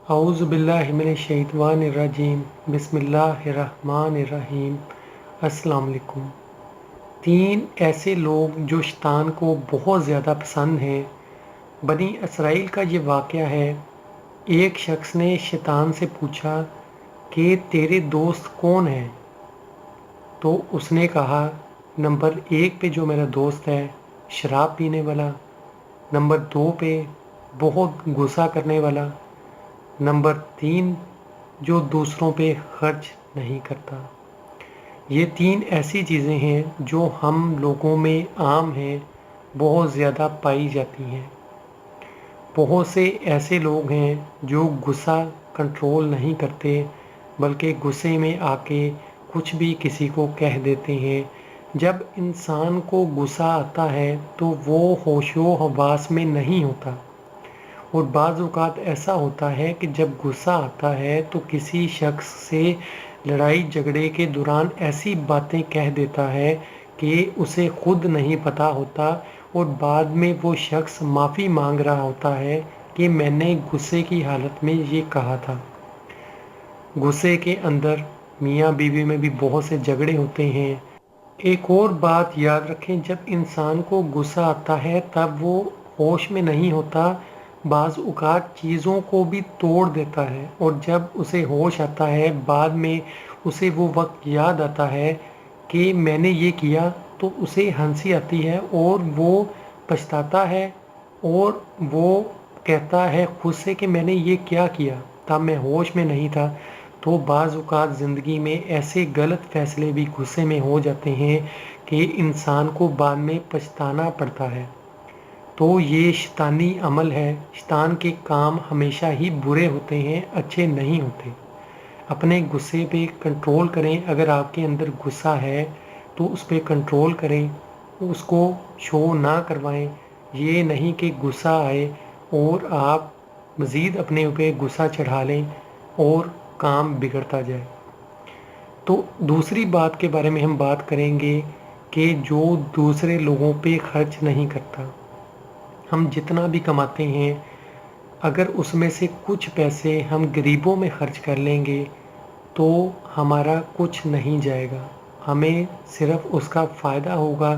اعوذ باللہ من الشیطان الرجیم بسم اللہ الرحمن الرحیم۔ السلام علیکم۔ تین ایسے لوگ جو شیطان کو بہت زیادہ پسند ہیں۔ بنی اسرائیل کا یہ واقعہ ہے۔ ایک شخص نے شیطان سے پوچھا کہ تیرے دوست کون ہیں؟ تو اس نے کہا نمبر 1 پہ جو میرا دوست ہے شراب پینے والا، نمبر 2 پہ بہت غصہ کرنے والا، نمبر 3 جو دوسروں پہ خرچ نہیں کرتا۔ یہ تین ایسی چیزیں ہیں جو ہم لوگوں میں عام ہیں، بہت زیادہ پائی جاتی ہیں۔ بہت سے ایسے لوگ ہیں جو غصہ کنٹرول نہیں کرتے، بلکہ غصے میں آ کے کچھ بھی کسی کو کہہ دیتے ہیں۔ جب انسان کو غصہ آتا ہے تو وہ ہوش و حواس میں نہیں ہوتا، اور بعض اوقات ایسا ہوتا ہے کہ جب غصہ آتا ہے تو کسی شخص سے لڑائی جھگڑے کے دوران ایسی باتیں کہہ دیتا ہے کہ اسے خود نہیں پتہ ہوتا، اور بعد میں وہ شخص معافی مانگ رہا ہوتا ہے کہ میں نے غصے کی حالت میں یہ کہا تھا۔ غصے کے اندر میاں بیوی میں بھی بہت سے جھگڑے ہوتے ہیں۔ ایک اور بات یاد رکھیں، جب انسان کو غصہ آتا ہے تب وہ ہوش میں نہیں ہوتا، بعض اوقات چیزوں کو بھی توڑ دیتا ہے، اور جب اسے ہوش آتا ہے بعد میں اسے وہ وقت یاد آتا ہے کہ میں نے یہ کیا، تو اسے ہنسی آتی ہے اور وہ پچھتاتا ہے، اور وہ کہتا ہے خود سے کہ میں نے یہ کیا کیا، تب میں ہوش میں نہیں تھا۔ تو بعض اوقات زندگی میں ایسے غلط فیصلے بھی غصے میں ہو جاتے ہیں کہ انسان کو بعد میں پچھتانا پڑتا ہے۔ تو یہ شیطانی عمل ہے۔ شیطان کے کام ہمیشہ ہی برے ہوتے ہیں، اچھے نہیں ہوتے۔ اپنے غصے پہ کنٹرول کریں۔ اگر آپ کے اندر غصہ ہے تو اس پہ کنٹرول کریں، اس کو شو نہ کروائیں۔ یہ نہیں کہ غصہ آئے اور آپ مزید اپنے اوپر غصہ چڑھا لیں اور کام بگڑتا جائے۔ تو دوسری بات کے بارے میں ہم بات کریں گے کہ جو دوسرے لوگوں پہ خرچ نہیں کرتا۔ ہم جتنا بھی کماتے ہیں، اگر اس میں سے کچھ پیسے ہم غریبوں میں خرچ کر لیں گے تو ہمارا کچھ نہیں جائے گا، ہمیں صرف اس کا فائدہ ہوگا،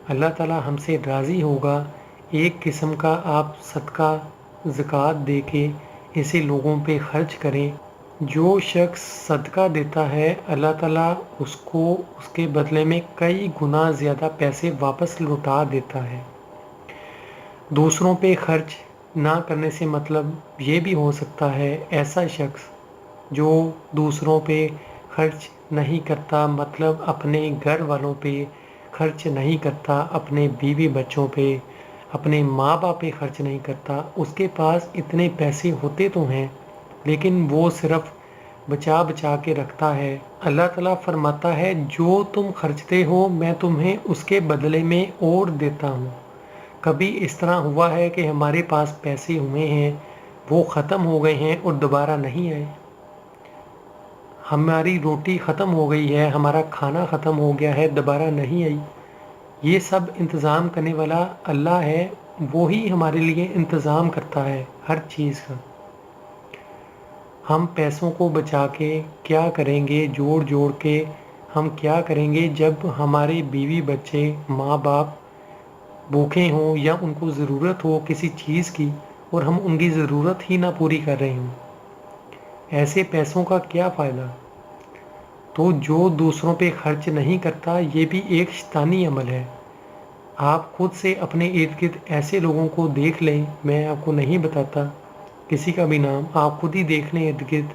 اللہ تعالیٰ ہم سے راضی ہوگا۔ ایک قسم کا آپ صدقہ زکوٰۃ دے کے اسے لوگوں پہ خرچ کریں۔ جو شخص صدقہ دیتا ہے اللہ تعالیٰ اس کو اس کے بدلے میں کئی گنا زیادہ پیسے واپس لوٹا دیتا ہے۔ دوسروں پہ خرچ نہ کرنے سے مطلب یہ بھی ہو سکتا ہے ایسا شخص جو دوسروں پہ خرچ نہیں کرتا، مطلب اپنے گھر والوں پہ خرچ نہیں کرتا، اپنے بیوی بچوں پہ، اپنے ماں باپ پہ خرچ نہیں کرتا۔ اس کے پاس اتنے پیسے ہوتے تو ہیں لیکن وہ صرف بچا بچا کے رکھتا ہے۔ اللہ تعالیٰ فرماتا ہے جو تم خرچتے ہو میں تمہیں اس کے بدلے میں اور دیتا ہوں۔ کبھی اس طرح ہوا ہے کہ ہمارے پاس پیسے ہوئے ہیں، وہ ختم ہو گئے ہیں اور دوبارہ نہیں آئے؟ ہماری روٹی ختم ہو گئی ہے، ہمارا کھانا ختم ہو گیا ہے، دوبارہ نہیں آئی؟ یہ سب انتظام کرنے والا اللہ ہے، وہی ہمارے لیے انتظام کرتا ہے ہر چیز کا۔ ہم پیسوں کو بچا کے کیا کریں گے؟ جوڑ جوڑ کے ہم کیا کریں گے جب ہمارے بیوی بچے ماں باپ بھوکے ہوں یا ان کو ضرورت ہو کسی چیز کی اور ہم ان کی ضرورت ہی نہ پوری کر رہے ہوں؟ ایسے پیسوں کا کیا فائدہ؟ تو جو دوسروں پہ خرچ نہیں کرتا یہ بھی ایک شیطانی عمل ہے۔ آپ خود سے اپنے ارد گرد ایسے لوگوں کو دیکھ لیں، میں آپ کو نہیں بتاتا کسی کا بھی نام، آپ خود ہی دیکھ لیں ارد گرد۔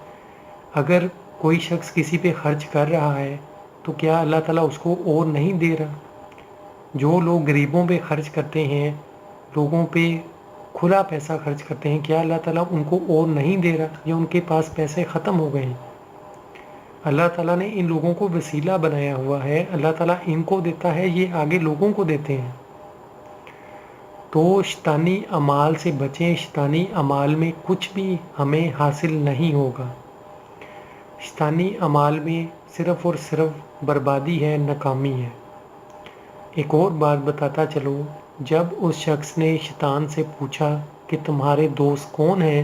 اگر کوئی شخص کسی پہ خرچ کر رہا ہے تو کیا اللہ تعالیٰ اس کو اور نہیں دے رہا؟ جو لوگ غریبوں پہ خرچ کرتے ہیں، لوگوں پہ کھلا پیسہ خرچ کرتے ہیں، کیا اللہ تعالیٰ ان کو اور نہیں دے رہا یا ان کے پاس پیسے ختم ہو گئے ہیں؟ اللہ تعالیٰ نے ان لوگوں کو وسیلہ بنایا ہوا ہے، اللہ تعالیٰ ان کو دیتا ہے، یہ آگے لوگوں کو دیتے ہیں۔ تو شیطانی اعمال سے بچیں، شیطانی اعمال میں کچھ بھی ہمیں حاصل نہیں ہوگا۔ شیطانی اعمال میں صرف اور صرف بربادی ہے، ناکامی ہے۔ ایک اور بات بتاتا چلوں، جب اس شخص نے شیطان سے پوچھا کہ تمہارے دوست کون ہیں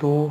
2